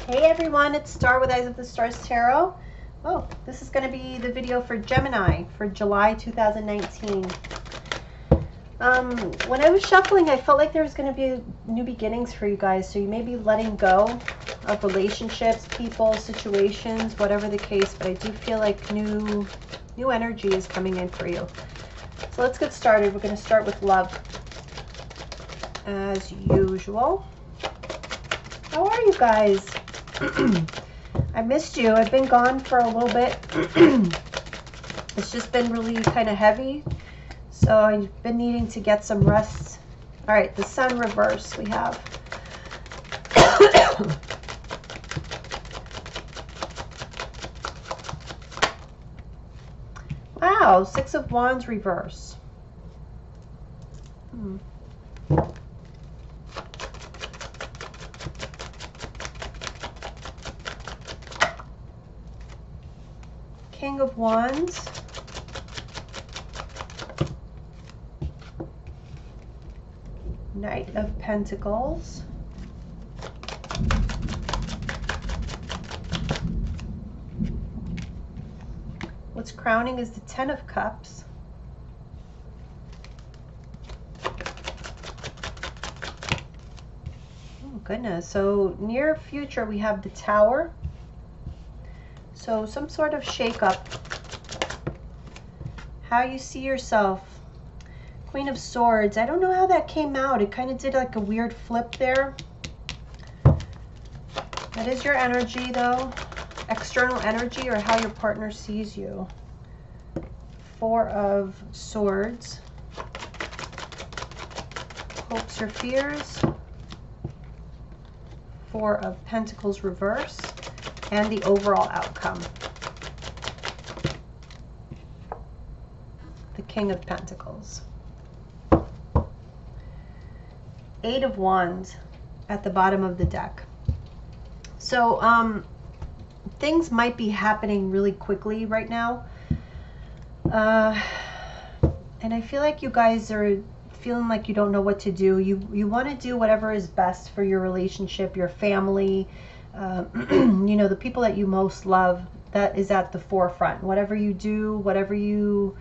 Hey everyone, it's Star with Eyes of the Stars Tarot. Oh, this is going to be the video for Gemini for July 2019. When I was shuffling, I felt like there was going to be new beginnings for you guys. So you may be letting go of relationships, people, situations, whatever the case. But I do feel like new energy is coming in for you. So let's get started. We're going to start with love, as usual. How are you guys? I missed you. I've been gone for a little bit. It's just been really kind of heavy. So I've been needing to get some rest. All right, the sun reverse we have. Wow, 6 of Wands reverse. King of Wands. Knight of Pentacles. What's crowning is the 10 of Cups. Oh goodness. So near future we have the Tower. So some sort of shakeup. How you see yourself. Queen of Swords. I don't know how that came out. It kind of did like a weird flip there. That is your energy though. External energy or how your partner sees you. 4 of Swords. Hopes or fears. 4 of Pentacles reverse. And the overall outcome. The King of Pentacles. 8 of Wands at the bottom of the deck. So things might be happening really quickly right now. And I feel like you guys are feeling like you don't know what to do. You want to do whatever is best for your relationship, your family, you know, the people that you most love. That is at the forefront. Whatever you do, whatever you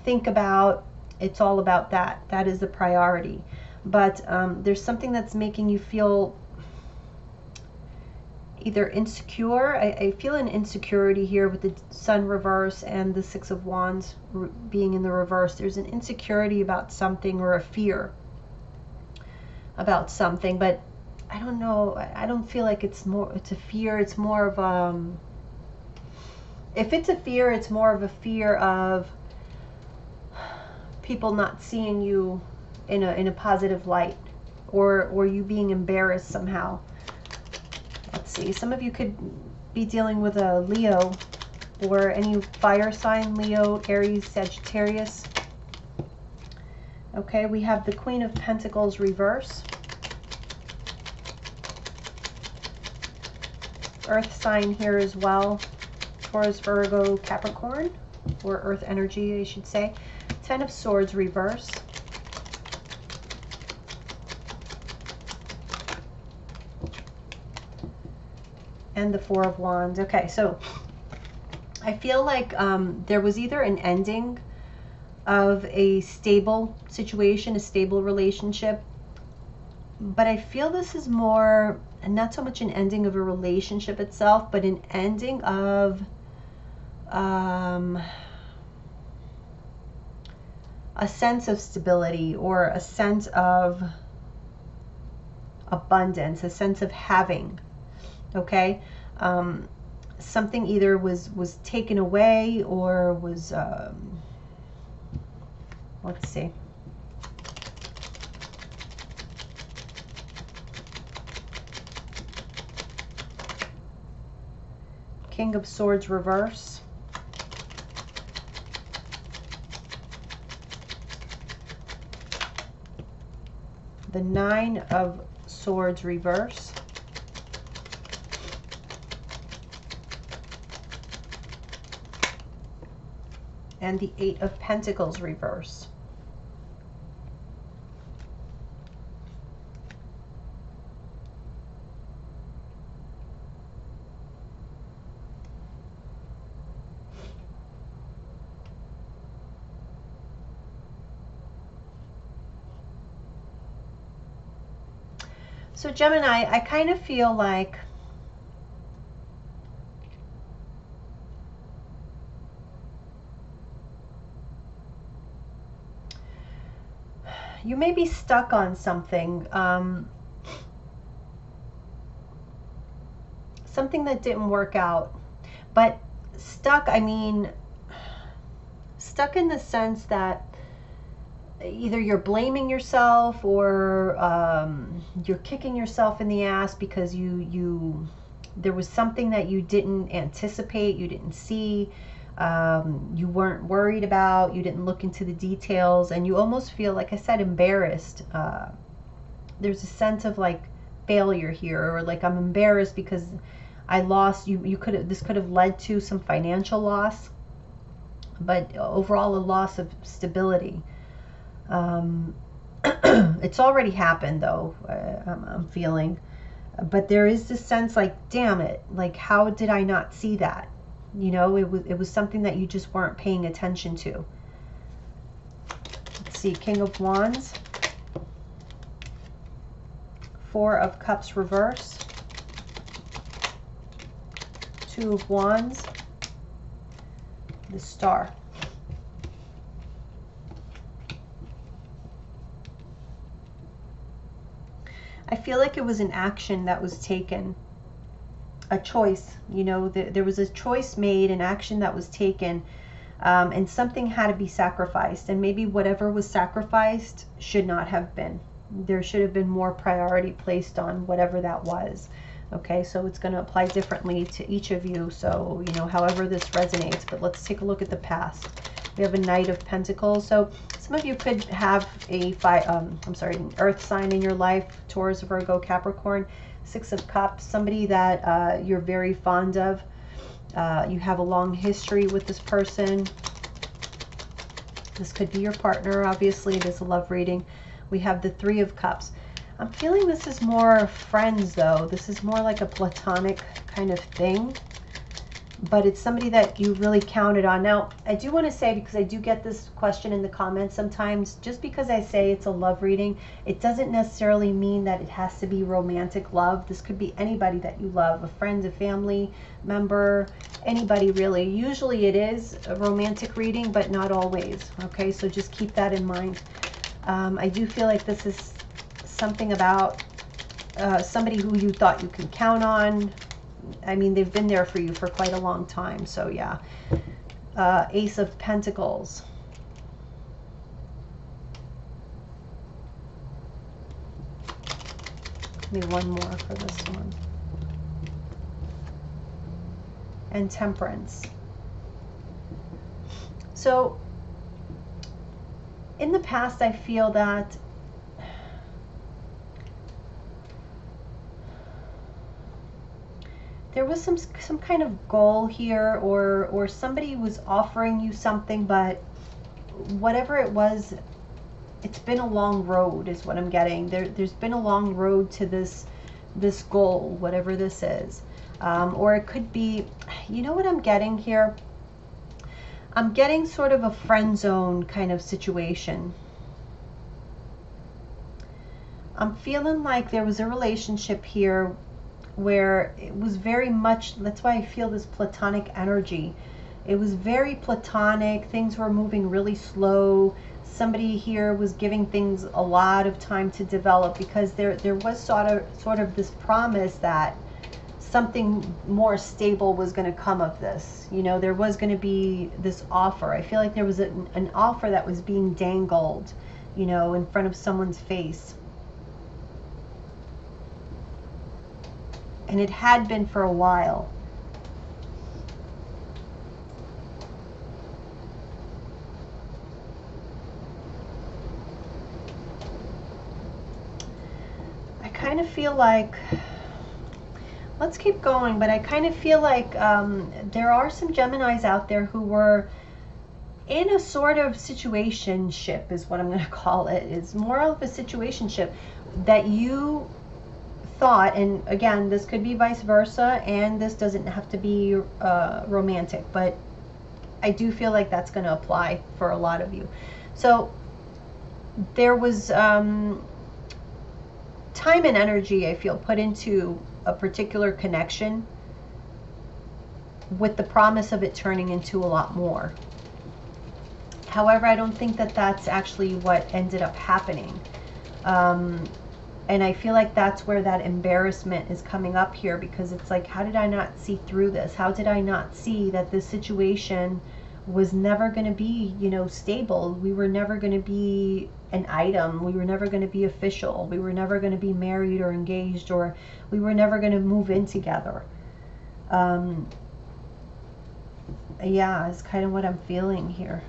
think about, it's all about that. That is the priority. But there's something that's making you feel either insecure. I feel an insecurity here with the Sun reverse and the 6 of Wands being in the reverse. There's an insecurity about something or a fear about something, but I don't know. I don't feel like it's a fear. It's more of if it's a fear, it's more of a fear of people not seeing you in a positive light, or you being embarrassed somehow. Let's see. Some of you could be dealing with a Leo or any fire sign, Leo, Aries, Sagittarius. Okay, we have the Queen of Pentacles reverse. Earth sign here as well. Taurus, Virgo, Capricorn, or earth energy, I should say. 10 of Swords reverse. And the 4 of Wands. Okay, so I feel like there was either an ending of a stable situation, a stable relationship, but I feel this is more, and not so much an ending of a relationship itself, but an ending of a sense of stability or a sense of abundance, a sense of having. Okay, something either was taken away or was let's see. King of Swords reverse. The 9 of Swords reverse. And the 8 of Pentacles reverse. So Gemini, I kind of feel like you may be stuck on something, something that didn't work out. But stuck, I mean, stuck in the sense that either you're blaming yourself or you're kicking yourself in the ass because there was something that you didn't anticipate, you didn't see, you weren't worried about, you didn't look into the details, and you almost feel, like I said, embarrassed. There's a sense of like failure here, or like I'm embarrassed because I lost. This could have led to some financial loss, but overall a loss of stability. It's already happened though, I'm feeling, but there is this sense like, damn it, like how did I not see that? You know, it was something that you just weren't paying attention to. Let's see, King of Wands, Four of Cups reverse, Two of Wands, the Star. I feel like it was an action that was taken, a choice, you know, there was a choice made, an action that was taken, and something had to be sacrificed, and maybe whatever was sacrificed should not have been. There should have been more priority placed on whatever that was. Okay, so it's going to apply differently to each of you, so, you know, however this resonates. But let's take a look at the past. We have a Knight of Pentacles. So some of you could have an earth sign in your life, Taurus, Virgo, Capricorn. Six of Cups, somebody that you're very fond of. You have a long history with this person. This could be your partner, obviously. It is a love reading. We have the Three of Cups. I'm feeling this is more friends, though. This is more like a platonic kind of thing. But it's somebody that you really counted on. Now, I do want to say, because I do get this question in the comments sometimes, just because I say it's a love reading, it doesn't necessarily mean that it has to be romantic love. This could be anybody that you love, a friend, a family member, anybody really. Usually it is a romantic reading, but not always. Okay, so just keep that in mind. I do feel like this is something about somebody who you thought you could count on. I mean, they've been there for you for quite a long time. So yeah, Ace of Pentacles. Give me one more for this one. And Temperance. So in the past, I feel that there was some kind of goal here, or somebody was offering you something, but whatever it was, it's been a long road is what I'm getting. There's been a long road to this goal, whatever this is. Or it could be, you know what I'm getting here? I'm getting sort of a friend zone kind of situation. I'm feeling like there was a relationship here where it was very much, that's why I feel this platonic energy. It was very platonic. Things were moving really slow. Somebody here was giving things a lot of time to develop, because there was sort of this promise that something more stable was going to come of this. You know, there was going to be this offer. I feel like there was an offer that was being dangled, you know, in front of someone's face. And it had been for a while. I kind of feel like, let's keep going, but I kind of feel like there are some Geminis out there who were in a sort of situationship, is what I'm going to call it. It's more of a situationship that you thought, and again, this could be vice versa, and this doesn't have to be romantic, but I do feel like that's going to apply for a lot of you. So there was time and energy, I feel, put into a particular connection with the promise of it turning into a lot more. However, I don't think that that's actually what ended up happening. And I feel like that's where that embarrassment is coming up here, because it's like, how did I not see through this? How did I not see that this situation was never going to be, you know, stable? We were never going to be an item. We were never going to be official. We were never going to be married or engaged, or we were never going to move in together. Yeah, it's kind of what I'm feeling here.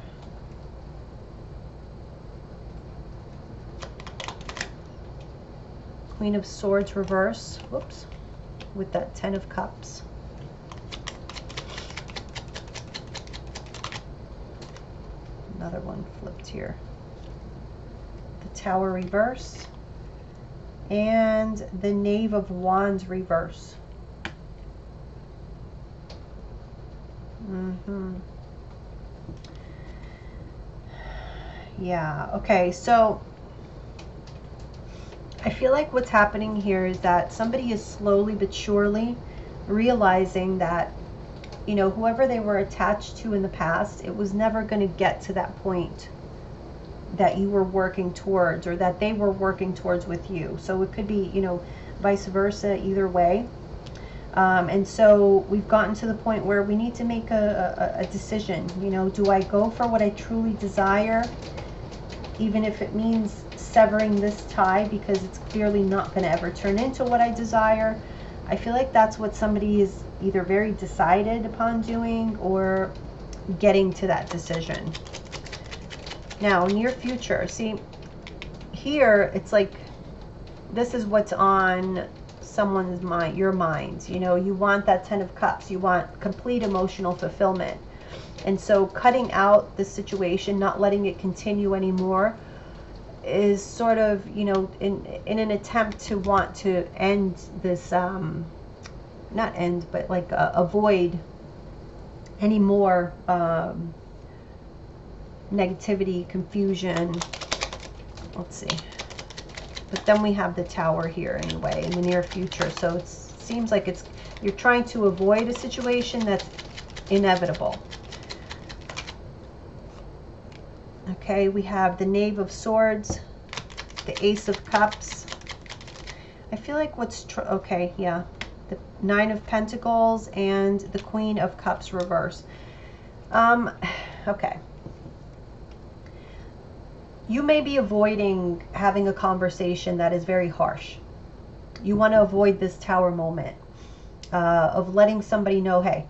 Queen of Swords reverse, whoops, with that Ten of Cups. Another one flipped here. The Tower reverse. And the Knave of Wands reverse. Yeah, okay, so I feel like what's happening here is that somebody is slowly but surely realizing that, you know, whoever they were attached to in the past, it was never going to get to that point that you were working towards, or that they were working towards with you. So it could be, you know, vice versa, either way. And so we've gotten to the point where we need to make a decision. You know, do I go for what I truly desire, even if it means severing this tie, because it's clearly not going to ever turn into what I desire? I feel like that's what somebody is either very decided upon doing or getting to that decision. Now, near future, see, here it's like this is what's on someone's mind, your mind. You know, you want that Ten of Cups. You want complete emotional fulfillment. And so cutting out the situation, not letting it continue anymore, is sort of, you know, in an attempt to want to end this, not end, but like avoid any more negativity, confusion. Let's see. But then we have the Tower here anyway in the near future. So it seems like you're trying to avoid a situation that's inevitable. Okay, we have the Knave of Swords, the Ace of Cups. I feel like okay, yeah, the Nine of Pentacles and the Queen of Cups reverse. Okay. You may be avoiding having a conversation that is very harsh. You want to avoid this Tower moment of letting somebody know, hey,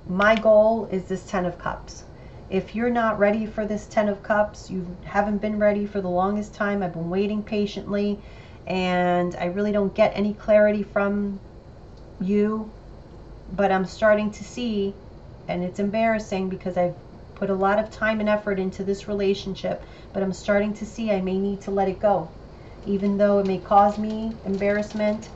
my goal is this Ten of Cups. If you're not ready for this Ten of Cups, you haven't been ready for the longest time. I've been waiting patiently, and I really don't get any clarity from you, but I'm starting to see, and it's embarrassing because I've put a lot of time and effort into this relationship, but I'm starting to see I may need to let it go, even though it may cause me embarrassment,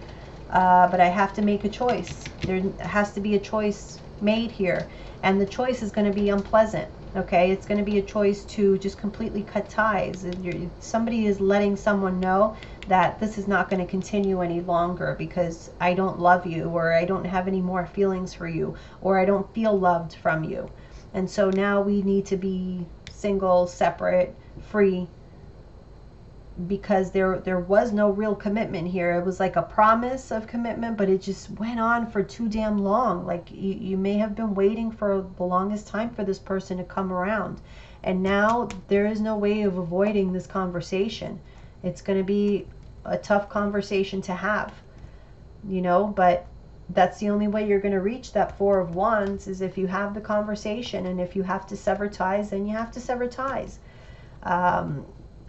but I have to make a choice. There has to be a choice made here, and the choice is going to be unpleasant. Okay, it's going to be a choice to just completely cut ties. Somebody is letting someone know that this is not going to continue any longer because I don't love you, or I don't have any more feelings for you, or I don't feel loved from you. And so now we need to be single, separate, free, because there was no real commitment here. It was like a promise of commitment, but it just went on for too damn long. Like you may have been waiting for the longest time for this person to come around, and now there is no way of avoiding this conversation. It's going to be a tough conversation to have, you know, but that's the only way you're going to reach that Four of Wands, is if you have the conversation. And if you have to sever ties, then you have to sever ties.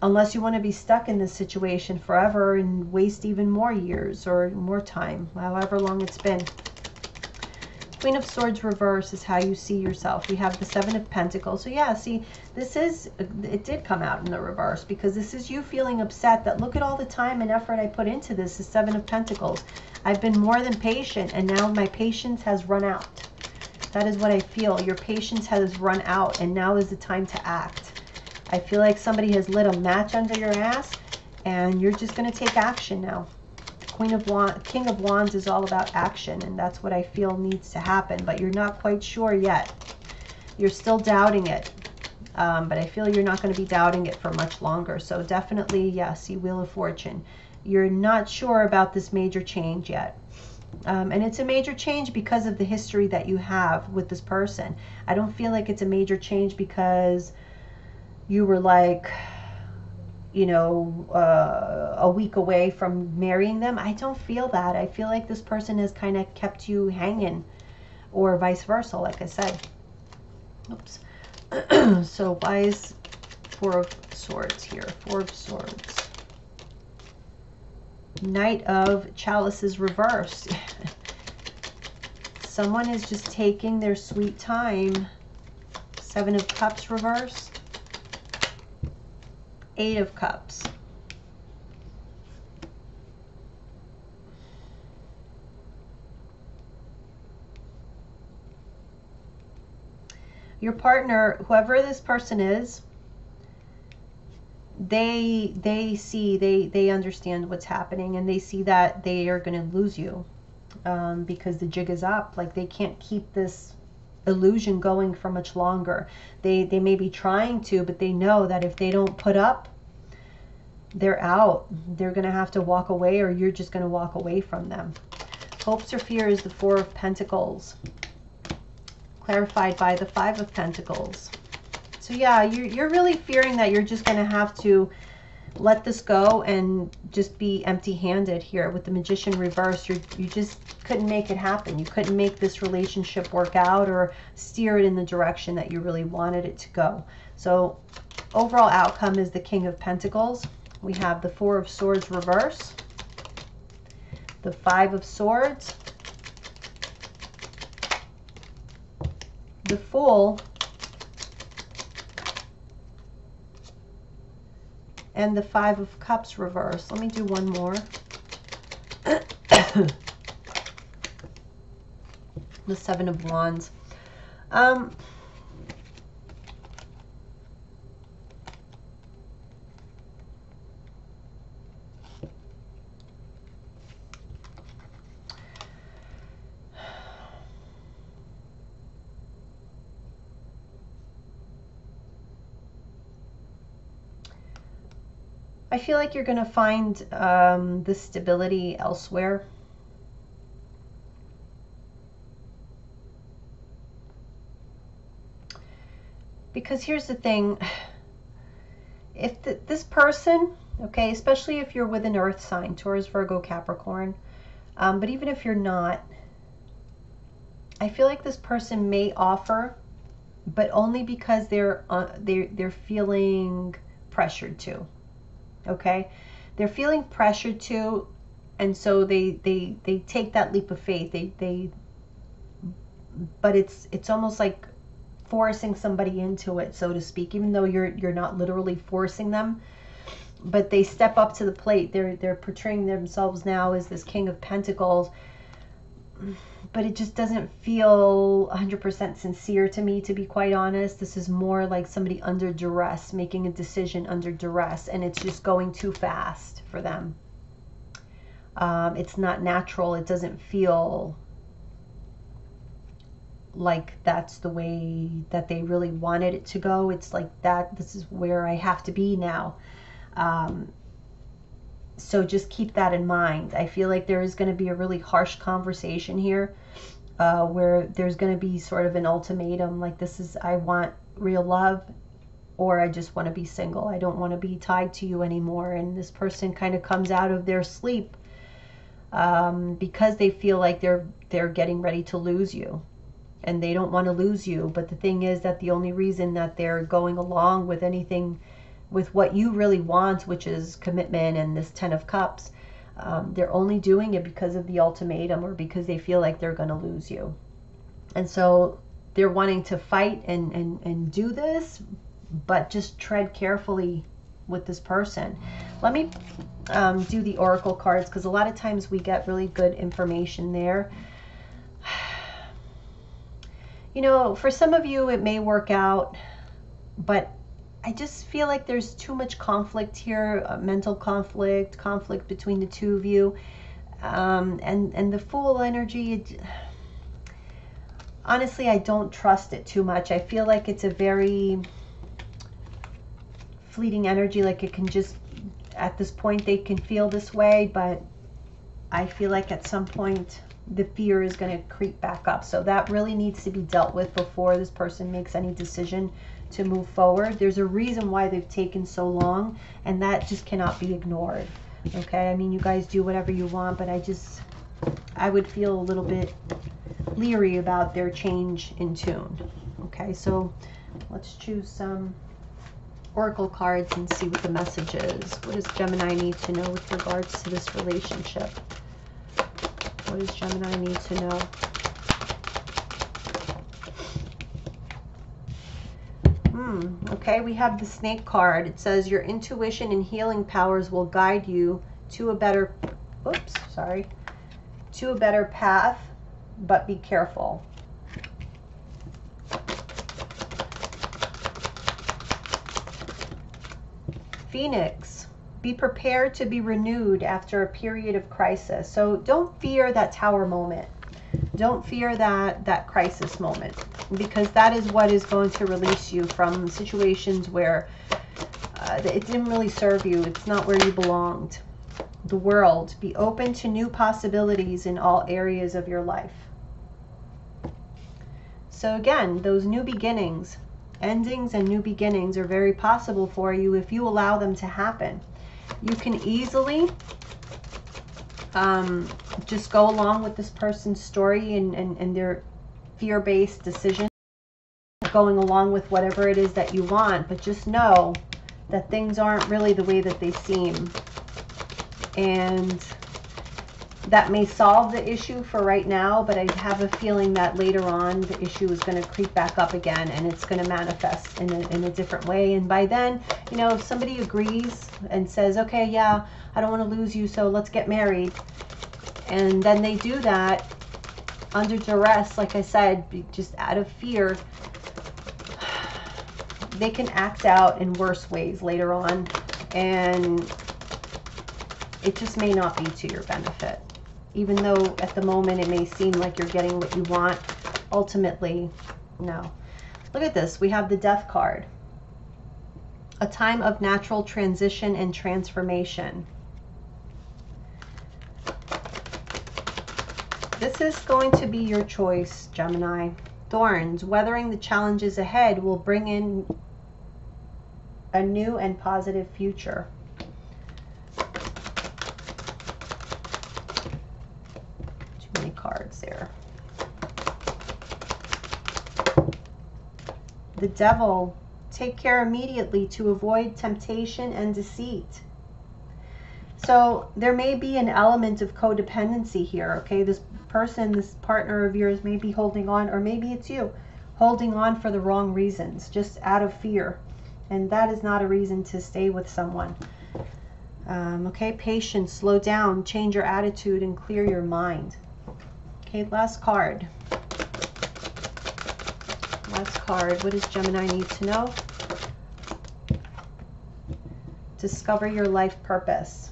Unless you want to be stuck in this situation forever and waste even more years or more time, however long it's been. Queen of Swords reverse is how you see yourself. We have the Seven of Pentacles. So yeah, see, it did come out in the reverse, because this is you feeling upset that look at all the time and effort I put into this. The Seven of Pentacles. I've been more than patient, and now my patience has run out. That is what I feel. Your patience has run out, and now is the time to act. I feel like somebody has lit a match under your ass, And you're just going to take action now. King of Wands is all about action, and that's what I feel needs to happen, but you're not quite sure yet. You're still doubting it, but I feel you're not going to be doubting it for much longer. So definitely, yeah, see Wheel of Fortune. You're not sure about this major change yet. And it's a major change because of the history that you have with this person. I don't feel like it's a major change because you were like, you know, a week away from marrying them. I don't feel that. I feel like this person has kind of kept you hanging, or vice versa, like I said. Oops. So why is Four of Swords here? Four of Swords. Knight of Chalices reversed. Someone is just taking their sweet time. Seven of Cups reversed. Eight of Cups. Your partner, whoever this person is, they understand what's happening, and they see that they are going to lose you because the jig is up. Like, they can't keep this illusion going for much longer. They may be trying to, but they know that if they don't put up, they're out. They're going to have to walk away, or you're just going to walk away from them. Hopes or fears, the Four of Pentacles, clarified by the Five of Pentacles. So yeah, you're really fearing that you're just going to have to let this go and just be empty-handed here. With the Magician reversed, you just couldn't make it happen. You couldn't make this relationship work out or steer it in the direction that you really wanted it to go. So overall outcome is the King of Pentacles. We have the Four of Swords reverse, the Five of Swords, the Fool, and the Five of Cups reverse. Let me do one more. The Seven of Wands. I feel like you're going to find this stability elsewhere. Because here's the thing. If this person, okay, especially if you're with an earth sign, Taurus, Virgo, Capricorn, but even if you're not, I feel like this person may offer, but only because they're feeling pressured to. Okay, they're feeling pressured to, and so they take that leap of faith. But it's almost like forcing somebody into it, so to speak, even though you're not literally forcing them, but they step up to the plate. They're portraying themselves now as this King of Pentacles, but it just doesn't feel 100% sincere to me, to be quite honest. This is more like somebody under duress, making a decision under duress, and it's just going too fast for them. It's not natural. It doesn't feel like that's the way that they really wanted it to go. It's like that, this is where I have to be now. So just keep that in mind. I feel like there is going to be a really harsh conversation here where there's going to be sort of an ultimatum, like, this is, I want real love, or I just want to be single. I don't want to be tied to you anymore. And this person kind of comes out of their sleep because they feel like they're getting ready to lose you, and they don't want to lose you. But the thing is that the only reason that they're going along with anything, with what you really want, which is commitment and this Ten of Cups, they're only doing it because of the ultimatum, or because they feel like they're going to lose you. And so they're wanting to fight and do this, but just tread carefully with this person. Let me do the oracle cards, because a lot of times we get really good information there. You know, for some of you it may work out, but I just feel like there's too much conflict here, mental conflict between the two of you. And the Fool energy, honestly, I don't trust it too much. I feel like it's a very fleeting energy, like it can just, at this point, they can feel this way, but I feel like at some point the fear is going to creep back up. So that really needs to be dealt with before this person makes any decision to move forward. There's a reason why they've taken so long, and that just cannot be ignored. Okay, I mean, you guys do whatever you want, but I would feel a little bit leery about their change in tune. Okay, so let's choose some oracle cards and see what the message is. What does Gemini need to know with regards to this relationship? What does Gemini need to know? Okay, we have the Snake card. It says your intuition and healing powers will guide you to a better, to a better path, but be careful. Phoenix, be prepared to be renewed after a period of crisis. So don't fear that tower moment. Don't fear that crisis moment, because that is what is going to release you from situations where it didn't really serve you. It's not where you belonged. The World, be open to new possibilities in all areas of your life. So again, those new beginnings, endings and new beginnings are very possible for you if you allow them to happen. You can easily just go along with this person's story and their fear-based decision, going along with whatever it is that you want, but just know that things aren't really the way that they seem. And that may solve the issue for right now, but I have a feeling that later on the issue is going to creep back up again, and it's going to manifest in a different way. And by then, you know, if somebody agrees and says, okay, yeah, I don't want to lose you, so let's get married, and then they do that under duress, like I said, just out of fear, they can act out in worse ways later on, and it just may not be to your benefit. Even though at the moment it may seem like you're getting what you want, ultimately, no. Look at this. We have the Death card. A time of natural transition and transformation. This is going to be your choice, Gemini. Thorns. Weathering the challenges ahead will bring in a new and positive future. Cards there. The Devil, take care immediately to avoid temptation and deceit. So there may be an element of codependency here, okay? This person, this partner of yours may be holding on, or maybe it's you, holding on for the wrong reasons, just out of fear. And that is not a reason to stay with someone. Okay, patience, slow down, change your attitude, and clear your mind. Okay, last card. Last card. What does Gemini need to know? Discover your life purpose.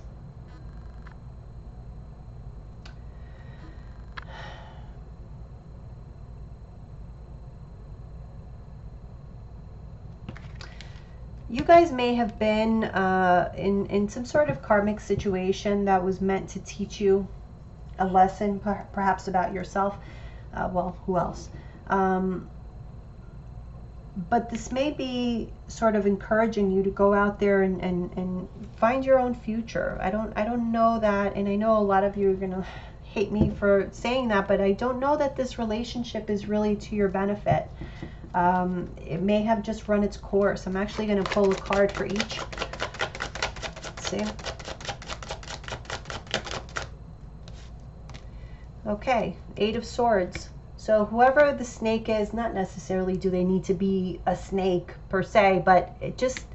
You guys may have been in some sort of karmic situation that was meant to teach you a lesson, perhaps about yourself. Well, who else? But this may be sort of encouraging you to go out there and find your own future. I don't know that, and I know a lot of you are gonna hate me for saying that, but I don't know that this relationship is really to your benefit. It may have just run its course. I'm actually going to pull a card for each. Let's see. Okay, Eight of Swords. So whoever the snake is, not necessarily do they need to be a snake per se, but it just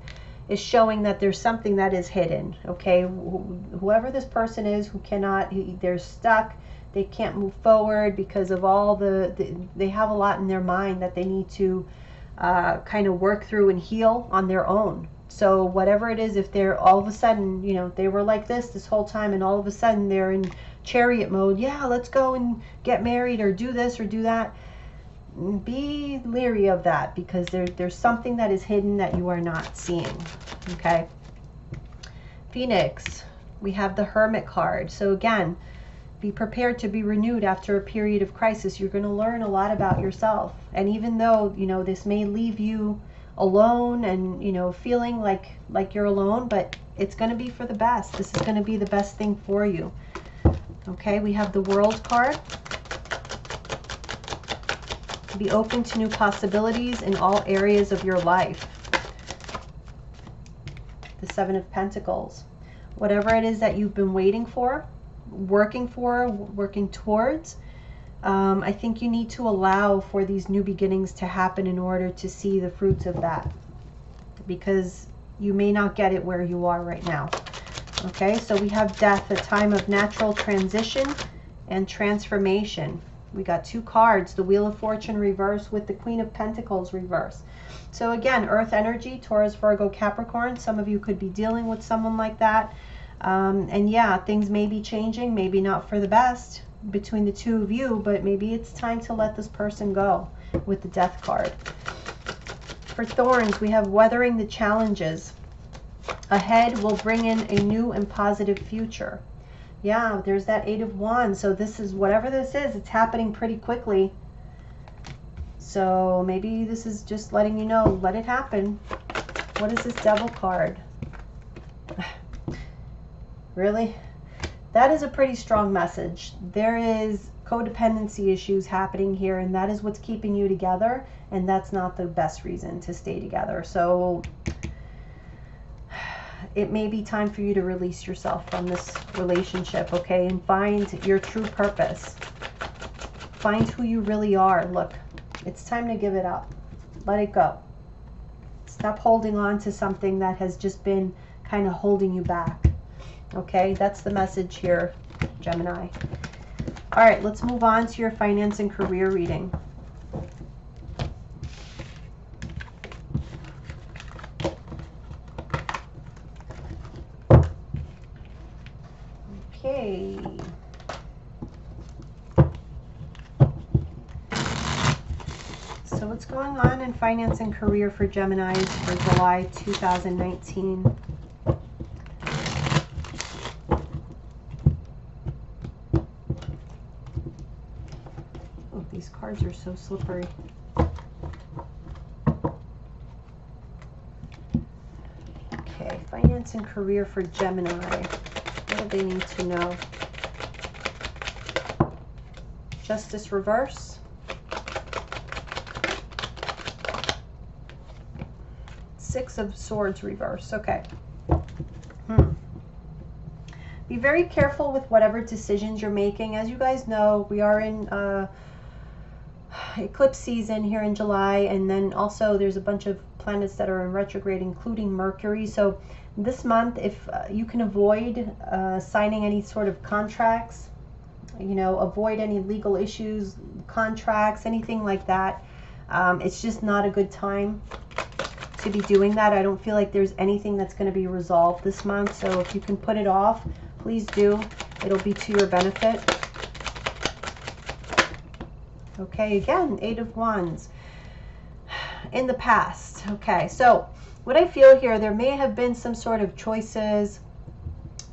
is showing that there's something that is hidden. Okay, whoever this person is who cannot, they're stuck. They can't move forward because of all they have a lot in their mind that they need to kind of work through and heal on their own. So whatever it is, if they're all of a sudden, you know, they were like this whole time, and all of a sudden they're in chariot mode, yeah, let's go and get married or do this or do that, be leery of that, because there's something that is hidden that you are not seeing. Okay. Phoenix, we have the Hermit card. So again, be prepared to be renewed after a period of crisis. You're going to learn a lot about yourself. And even though, you know, this may leave you alone and, you know, feeling like you're alone, but it's going to be for the best. This is going to be the best thing for you. Okay, we have the World card. Be open to new possibilities in all areas of your life. The Seven of Pentacles. Whatever it is that you've been waiting for, working towards, I think you need to allow for these new beginnings to happen in order to see the fruits of that, because you may not get it where you are right now. Okay, so we have Death, a time of natural transition and transformation. We got two cards, the Wheel of Fortune reverse with the Queen of Pentacles reverse. So again, Earth energy, Taurus, Virgo, Capricorn. Some of you could be dealing with someone like that. And yeah, things may be changing, maybe not for the best between the two of you, but maybe it's time to let this person go with the Death card. For Thorns, we have weathering the challenges. Ahead will bring in a new and positive future. Yeah, there's that Eight of Wands. So this is, whatever this is, it's happening pretty quickly. So maybe this is just letting you know, let it happen. What is this Devil card? Really? That is a pretty strong message. There is codependency issues happening here, and that is what's keeping you together, and that's not the best reason to stay together. So it may be time for you to release yourself from this relationship, okay, and find your true purpose. Find who you really are. Look, it's time to give it up. Let it go. Stop holding on to something that has just been kind of holding you back. Okay, that's the message here, Gemini. All right, let's move on to your finance and career reading. Okay. So what's going on in finance and career for Geminis for July 2019? These cards are so slippery. Okay, finance and career for Gemini. What do they need to know? Justice reverse. Six of Swords reverse. Okay. Be very careful with whatever decisions you're making. As you guys know, we are in eclipse season here in July, and then also there's a bunch of planets that are in retrograde, including Mercury. So this month, if you can avoid signing any sort of contracts, you know, avoid any legal issues, contracts, anything like that. It's just not a good time to be doing that. I don't feel like there's anything that's going to be resolved this month. So if you can put it off, please do. It'll be to your benefit. Okay, again, Eight of Wands. In the past. Okay, so what I feel here, there may have been some sort of choices,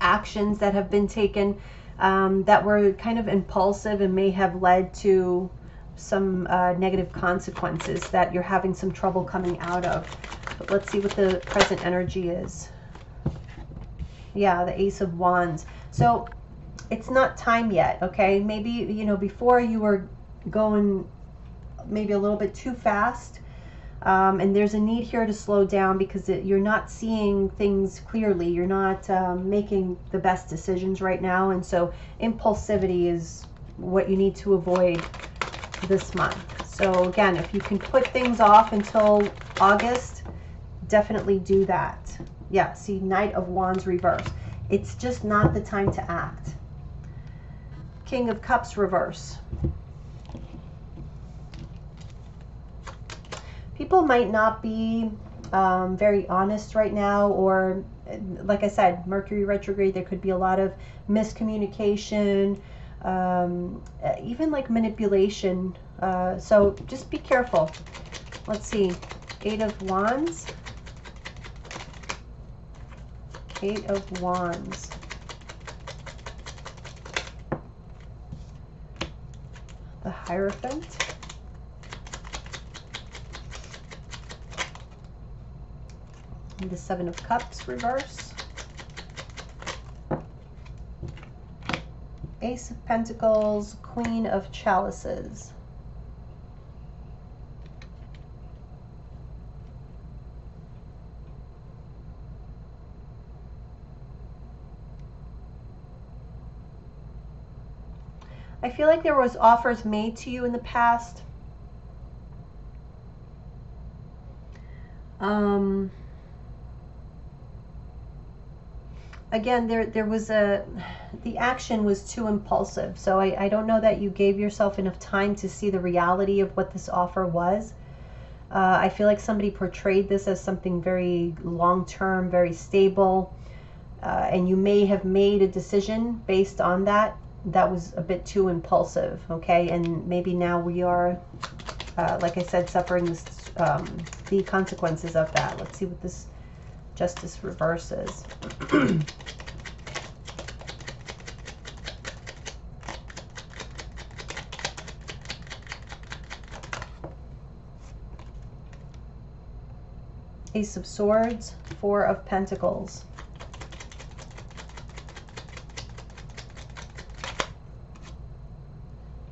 actions that have been taken that were kind of impulsive and may have led to some negative consequences that you're having some trouble coming out of. But let's see what the present energy is. Yeah, the Ace of Wands. So it's not time yet, okay? Maybe, you know, before you were going maybe a little bit too fast, and there's a need here to slow down because you're not seeing things clearly. You're not making the best decisions right now, and so impulsivity is what you need to avoid this month. So again, if you can put things off until August, definitely do that. Yeah, see, Knight of Wands reverse. It's just not the time to act. King of Cups reverse. People people might not be very honest right now, or like I said, Mercury retrograde, there could be a lot of miscommunication, even like manipulation. So just be careful. Let's see. 8 of Wands. 8 of Wands. The Hierophant. And the 7 of Cups reverse. Ace of Pentacles, Queen of Chalices. I feel like there was offers made to you in the past. Again, there was the action was too impulsive. So I don't know that you gave yourself enough time to see the reality of what this offer was. I feel like somebody portrayed this as something very long-term, very stable. And you may have made a decision based on that. That was a bit too impulsive, okay? And maybe now we are, like I said, suffering this, the consequences of that. Let's see what this Justice reverses. Ace of Swords, 4 of Pentacles.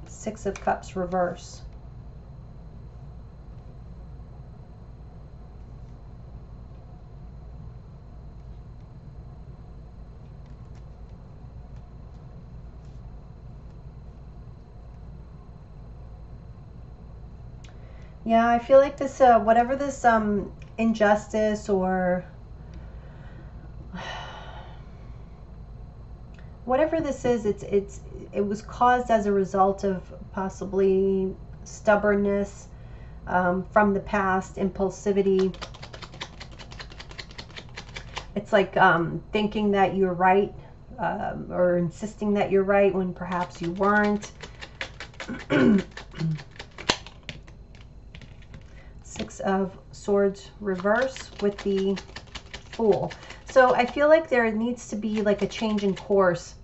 Six of Cups reverse. Yeah, I feel like this, whatever this injustice or whatever this is, it was caused as a result of possibly stubbornness from the past, impulsivity. It's like thinking that you're right, or insisting that you're right when perhaps you weren't. Six of Swords reverse with the Fool. So I feel like there needs to be like a change in course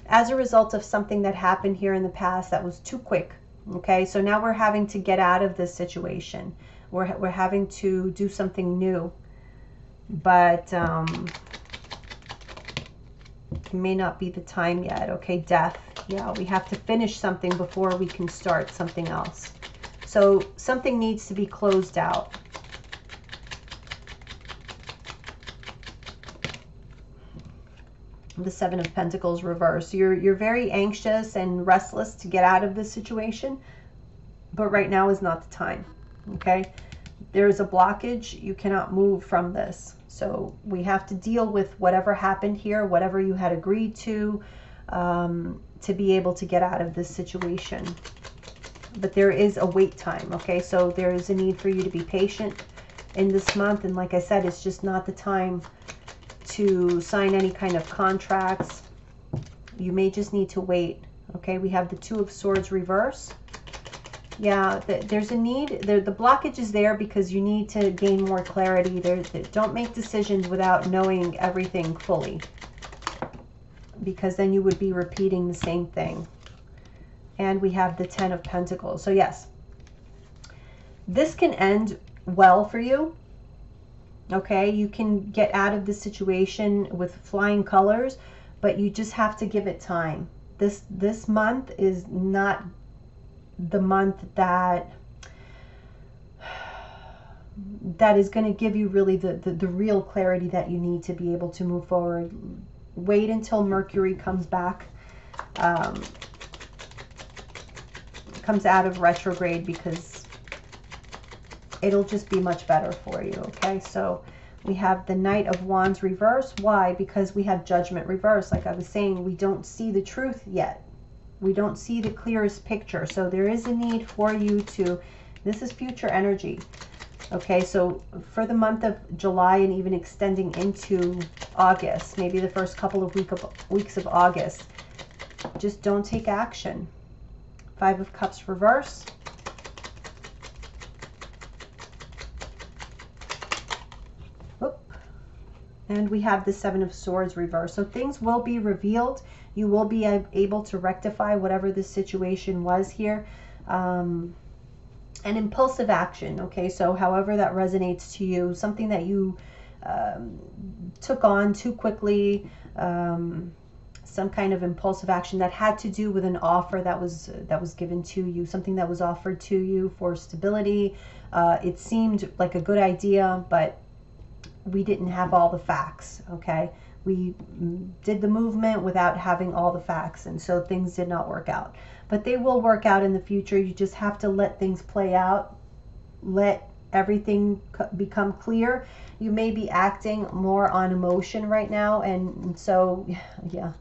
as a result of something that happened here in the past that was too quick. Okay, so now we're having to get out of this situation. We're having to do something new, but it may not be the time yet. Okay, Death. Yeah, we have to finish something before we can start something else. So something needs to be closed out. The Seven of Pentacles reverse. You're very anxious and restless to get out of this situation, but right now is not the time. Okay, there's a blockage. You cannot move from this. So we have to deal with whatever happened here, whatever you had agreed to be able to get out of this situation. But there is a wait time. Okay, so there is a need for you to be patient in this month, and like I said, it's just not the time to sign any kind of contracts. You may just need to wait. Okay, we have the Two of Swords reverse. Yeah, there's a need. The blockage is there because you need to gain more clarity. Don't make decisions without knowing everything fully, because then you would be repeating the same thing. And we have the Ten of Pentacles. So yes, this can end well for you. Okay, you can get out of this situation with flying colors, but you just have to give it time. This month is not the month that is going to give you really the real clarity that you need to be able to move forward. Wait until Mercury comes back, comes out of retrograde, because it'll just be much better for you. Okay, so we have the Knight of Wands reverse. Why? Because we have Judgment reverse. Like I was saying, we don't see the truth yet. We don't see the clearest picture. So there is a need for you to, this is future energy. Okay, so for the month of July and even extending into August, maybe the first couple of weeks of August, just don't take action. Five of Cups reverse. Whoop. And we have the Seven of Swords reverse. So things will be revealed. You will be able to rectify whatever the situation was here. An impulsive action, okay, so however that resonates to you, something that you took on too quickly, some kind of impulsive action that had to do with an offer that was given to you, something that was offered to you for stability. It seemed like a good idea, but we didn't have all the facts, okay? We did the movement without having all the facts, and so things did not work out. But they will work out in the future. You just have to let things play out. Let everything become clear. You may be acting more on emotion right now, and so, yeah.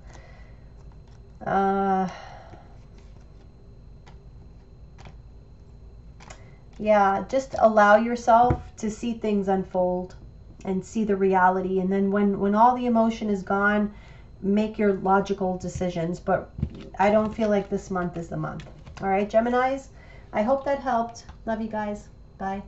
Yeah, just allow yourself to see things unfold and see the reality, and then when all the emotion is gone, make your logical decisions. But I don't feel like this month is the month. All right, Geminis, I hope that helped. Love you guys. Bye.